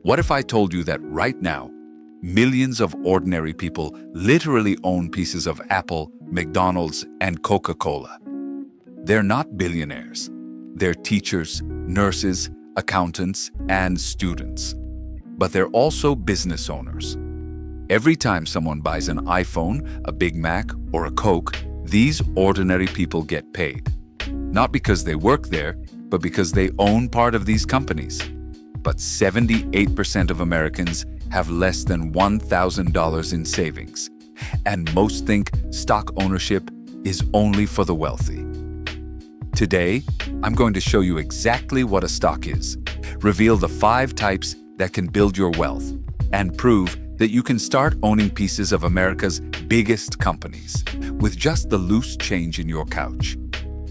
What if I told you that right now, millions of ordinary people literally own pieces of Apple, McDonald's, and Coca-Cola? They're not billionaires. They're teachers, nurses, accountants, and students. But they're also business owners. Every time someone buys an iPhone, a Big Mac, or a Coke, these ordinary people get paid. Not because they work there, but because they own part of these companies. But 78% of Americans have less than $1,000 in savings. And most think stock ownership is only for the wealthy. Today, I'm going to show you exactly what a stock is, reveal the 5 types that can build your wealth, and prove that you can start owning pieces of America's biggest companies with just the loose change in your couch.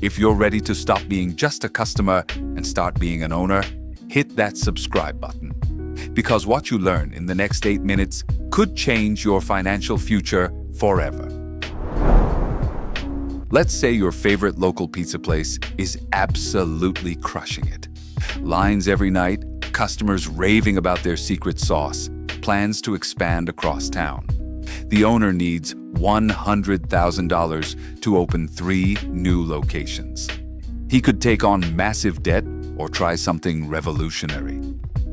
If you're ready to stop being just a customer and start being an owner, hit that subscribe button. Because what you learn in the next 8 minutes could change your financial future forever. Let's say your favorite local pizza place is absolutely crushing it. Lines every night, customers raving about their secret sauce, plans to expand across town. The owner needs $100,000 to open 3 new locations. He could take on massive debt or try something revolutionary.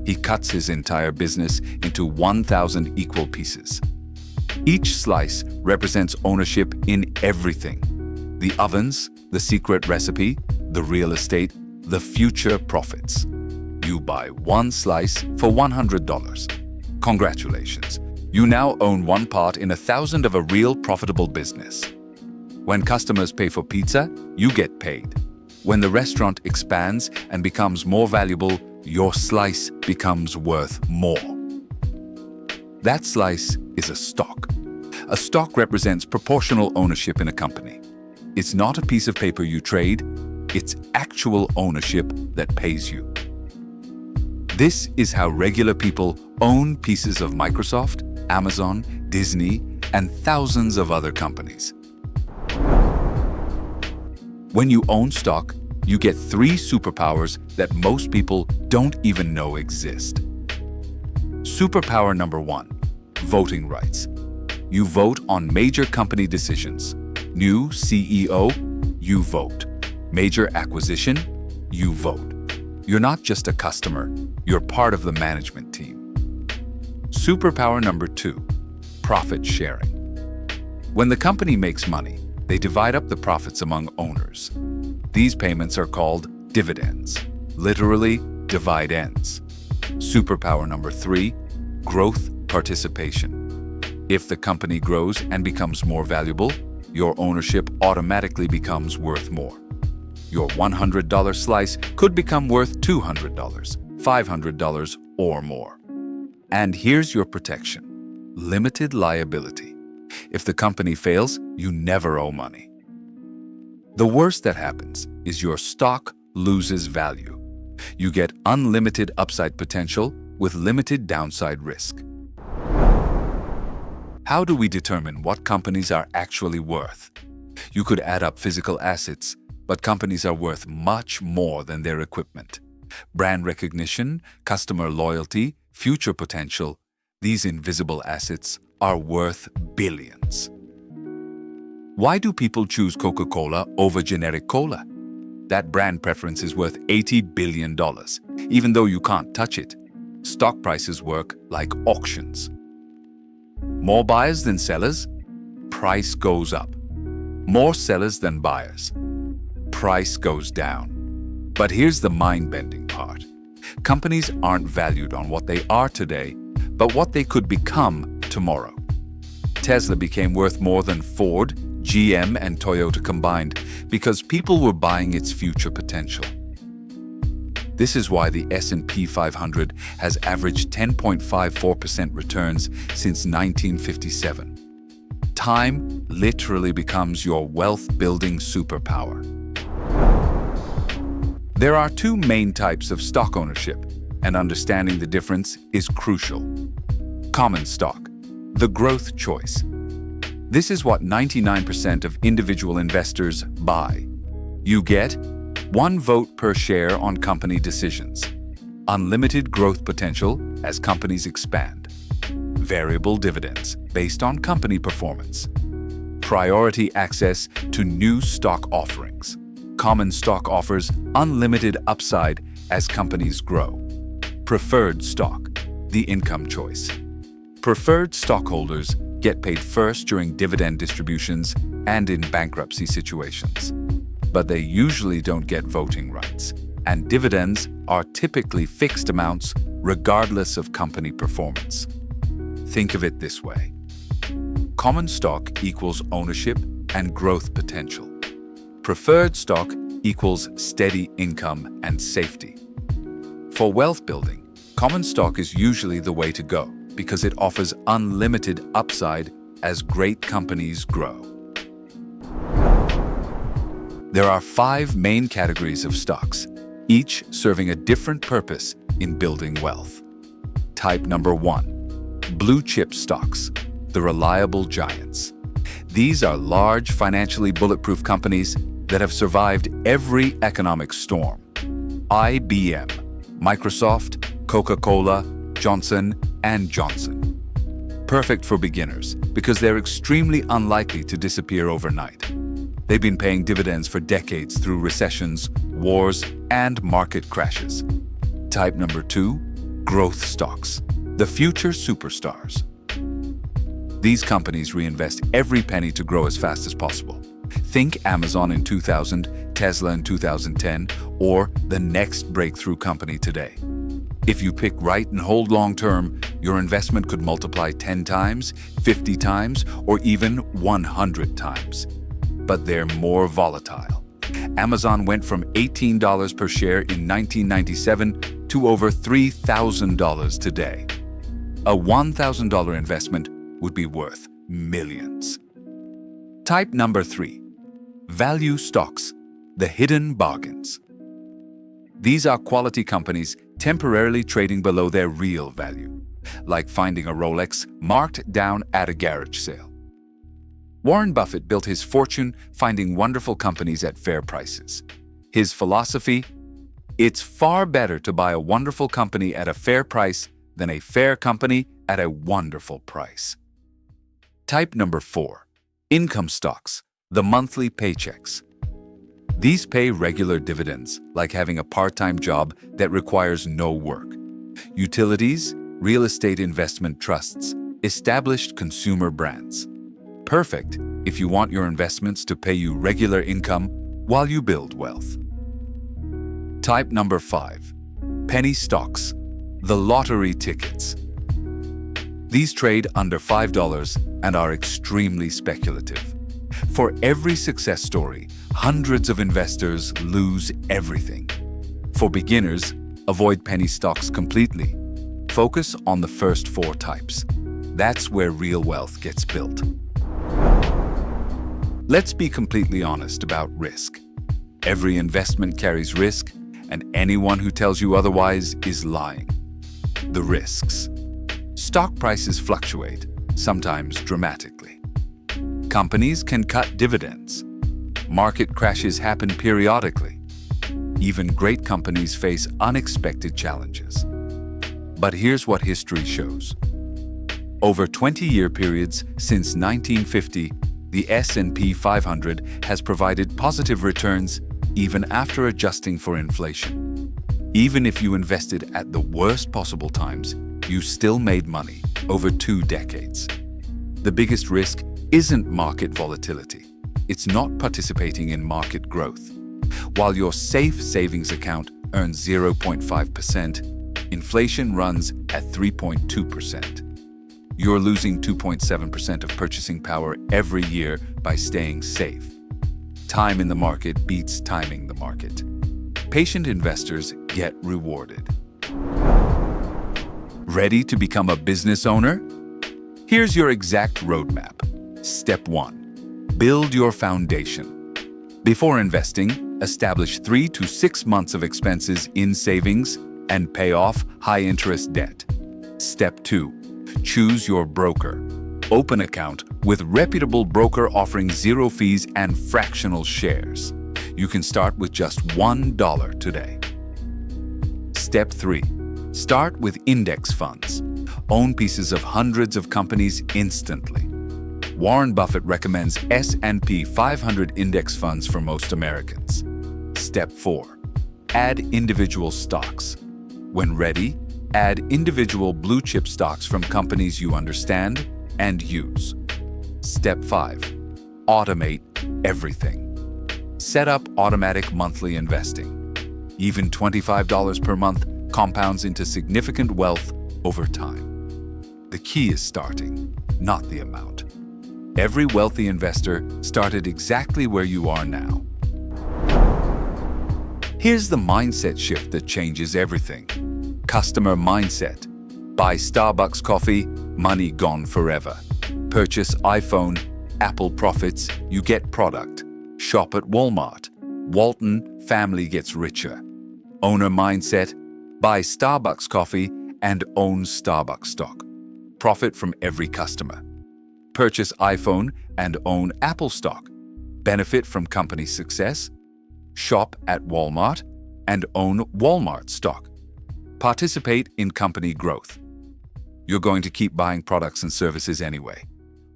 He cuts his entire business into 1,000 equal pieces. Each slice represents ownership in everything: the ovens, the secret recipe, the real estate, the future profits. You buy one slice for $100. Congratulations, you now own one part in 1,000 of a real profitable business. When customers pay for pizza, you get paid. When the restaurant expands and becomes more valuable, your slice becomes worth more. That slice is a stock. A stock represents proportional ownership in a company. It's not a piece of paper you trade, it's actual ownership that pays you. This is how regular people own pieces of Microsoft, Amazon, Disney, and thousands of other companies. When you own stock, you get 3 superpowers that most people don't even know exist. Superpower number 1, voting rights. You vote on major company decisions. New CEO, you vote. Major acquisition, you vote. You're not just a customer, you're part of the management team. Superpower number 2, profit sharing. When the company makes money, they divide up the profits among owners. These payments are called dividends, literally divide ends. Superpower number 3, growth participation. If the company grows and becomes more valuable, your ownership automatically becomes worth more. Your $100 slice could become worth $200, $500, or more. And here's your protection: limited liability. If the company fails, you never owe money. The worst that happens is your stock loses value. You get unlimited upside potential with limited downside risk. How do we determine what companies are actually worth? You could add up physical assets, but companies are worth much more than their equipment. Brand recognition, customer loyalty, future potential, these invisible assets are worth billions. Why do people choose Coca-Cola over generic cola? That brand preference is worth $80 billion, even though you can't touch it. Stock prices work like auctions. More buyers than sellers? Price goes up. More sellers than buyers? Price goes down. But here's the mind-bending part. Companies aren't valued on what they are today, but what they could become tomorrow. Tesla became worth more than Ford, GM, and Toyota combined because people were buying its future potential. This is why the S&P 500 has averaged 10.54% returns since 1957. Time literally becomes your wealth-building superpower. There are 2 main types of stock ownership, and understanding the difference is crucial. Common stock, the growth choice. This is what 99% of individual investors buy. You get 1 vote per share on company decisions. unlimited growth potential as companies expand, variable dividends based on company performance, priority access to new stock offerings. Common stock offers unlimited upside as companies grow. Preferred stock, the income choice. Preferred stockholders get paid first during dividend distributions and in bankruptcy situations. But they usually don't get voting rights, and dividends are typically fixed amounts regardless of company performance. Think of it this way. Common stock equals ownership and growth potential. Preferred stock equals steady income and safety. For wealth building, common stock is usually the way to go because it offers unlimited upside as great companies grow. There are 5 main categories of stocks, each serving a different purpose in building wealth. Type number 1, blue chip stocks, the reliable giants. These are large, financially bulletproof companies that have survived every economic storm. IBM, Microsoft, Coca-Cola, Johnson & Johnson. Perfect for beginners because they're extremely unlikely to disappear overnight. They've been paying dividends for decades through recessions, wars, and market crashes. Type number 2, growth stocks, the future superstars. These companies reinvest every penny to grow as fast as possible. Think Amazon in 2000, Tesla in 2010, or the next breakthrough company today. If you pick right and hold long term, your investment could multiply 10 times, 50 times, or even 100 times. But they're more volatile. Amazon went from $18 per share in 1997 to over $3,000 today. A $1,000 investment would be worth millions. Type number 3, value stocks, the hidden bargains. These are quality companies temporarily trading below their real value, like finding a Rolex marked down at a garage sale. Warren Buffett built his fortune finding wonderful companies at fair prices. His philosophy? It's far better to buy a wonderful company at a fair price than a fair company at a wonderful price. Type number 4, income stocks, the monthly paychecks. These pay regular dividends, like having a part-time job that requires no work. Utilities, real estate investment trusts, established consumer brands. Perfect if you want your investments to pay you regular income while you build wealth. Type number 5, penny stocks, the lottery tickets. These trade under $5 and are extremely speculative. For every success story, hundreds of investors lose everything. For beginners, avoid penny stocks completely. Focus on the first 4 types. That's where real wealth gets built. Let's be completely honest about risk. Every investment carries risk, and anyone who tells you otherwise is lying. The risks. Stock prices fluctuate, sometimes dramatically. Companies can cut dividends. Market crashes happen periodically. Even great companies face unexpected challenges. But here's what history shows. Over 20-year periods since 1950, the S&P 500 has provided positive returns even after adjusting for inflation. Even if you invested at the worst possible times, you still made money over 2 decades. The biggest risk isn't market volatility. It's not participating in market growth. While your safe savings account earns 0.5%, inflation runs at 3.2%. You're losing 2.7% of purchasing power every year by staying safe. Time in the market beats timing the market. Patient investors get rewarded. Ready to become a business owner? Here's your exact roadmap. Step 1. Build your foundation. Before investing, establish 3 to 6 months of expenses in savings and pay off high-interest debt. Step 2. Choose your broker. Open account with reputable broker offering 0 fees and fractional shares. You can start with just $1 today. Step 3. Start with index funds. Own pieces of hundreds of companies instantly. Warren Buffett recommends S&P 500 index funds for most Americans. Step 4. Add individual stocks. When ready, add individual blue-chip stocks from companies you understand and use. Step 5. Automate everything. Set up automatic monthly investing. Even $25 per month compounds into significant wealth over time. The key is starting, not the amount. Every wealthy investor started exactly where you are now. Here's the mindset shift that changes everything. Customer mindset. Buy Starbucks coffee, money gone forever. Purchase iPhone, Apple profits, you get product. Shop at Walmart. Walton, family gets richer. Owner mindset. Buy Starbucks coffee and own Starbucks stock. Profit from every customer. Purchase iPhone and own Apple stock. Benefit from company success. Shop at Walmart and own Walmart stock. Participate in company growth. You're going to keep buying products and services anyway.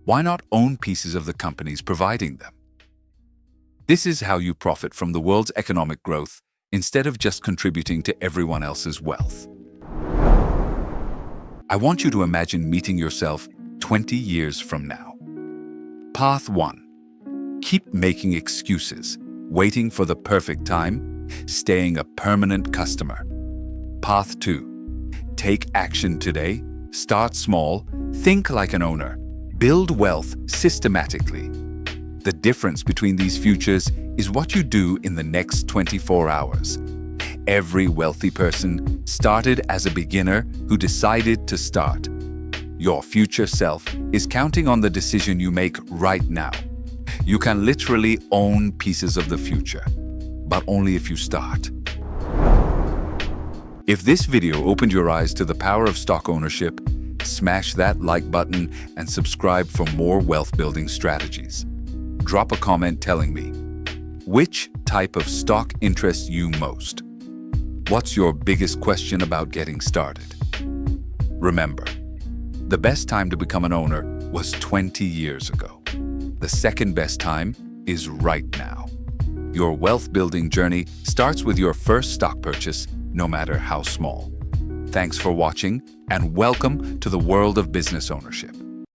Why not own pieces of the companies providing them? This is how you profit from the world's economic growth instead of just contributing to everyone else's wealth. I want you to imagine meeting yourself 20 years from now. Path 1. Keep making excuses, waiting for the perfect time, staying a permanent customer. Path 2. Take action today, start small, think like an owner, build wealth systematically. The difference between these futures is what you do in the next 24 hours. Every wealthy person started as a beginner who decided to start. Your future self is counting on the decision you make right now. You can literally own pieces of the future, but only if you start. If this video opened your eyes to the power of stock ownership, smash that like button and subscribe for more wealth-building strategies. Drop a comment telling me, which type of stock interests you most? What's your biggest question about getting started? Remember, the best time to become an owner was 20 years ago. The second best time is right now. Your wealth-building journey starts with your first stock purchase, no matter how small. Thanks for watching, and welcome to the world of business ownership.